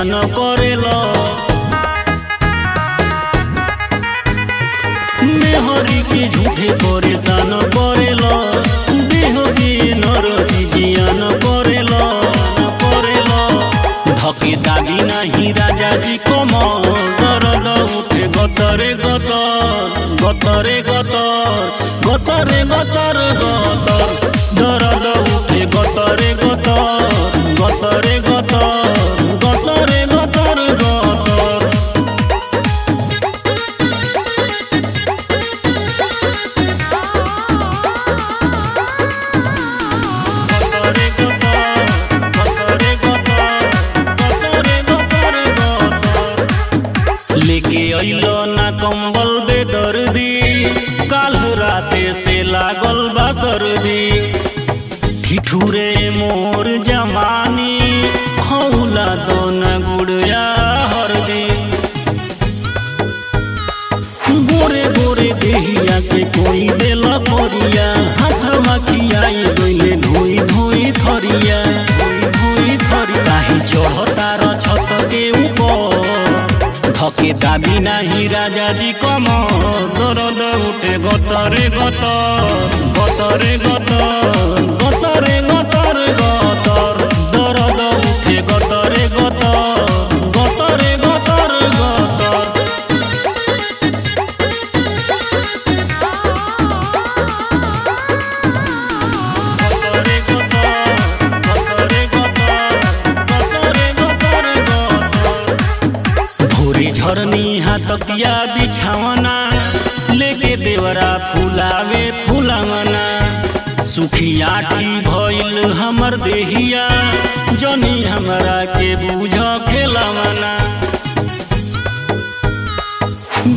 जियान करेला मेहरी के झूठे परेशान करेला देह के नरजी जियान करेला धके दागी नहीं राजा जी कमर दर्द उठे गतरे गतर गतरे गतर गतरे गतर गतर दर्द उठे गतरे गतर गतरे गतर गतरे गतर गतर लेके अइलो ना कंबल बेदर्दी काल राते से लागल बा सर्दी ठिठुरे मोर जमानी हौला दो न गुड़िया हरदी गोरे गोरे देहिया के कोई देला परिया हाथ मखियाई गइले धोई धोई थरिया धोई थरी काहे चढ़तार छत के ऊपर धके दाबी नहीं राजा जी कमर दर्द उठे गतरे गतर गतरे गतर गतरे गतर गतर दर्द उठे गतरे गतर गतरे गतर गतर झरनी हाथकिया बिछावना लेके देवरा फुलावे फुलावना सुखियाठी भइल हमर देहिया जनी हमरा के बूझ खेलावना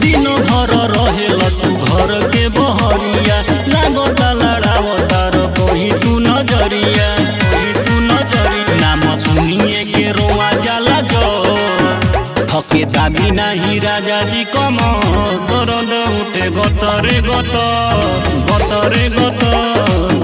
दिन भर रहेल तू घर के बहरिया लागता लड़ावतार कही तू नजरिया नाम सुनिए के रोआ जाला जो धके दाबी नहीं राजा जी कमर दर्द उठे गतरे गतर गतरे गतर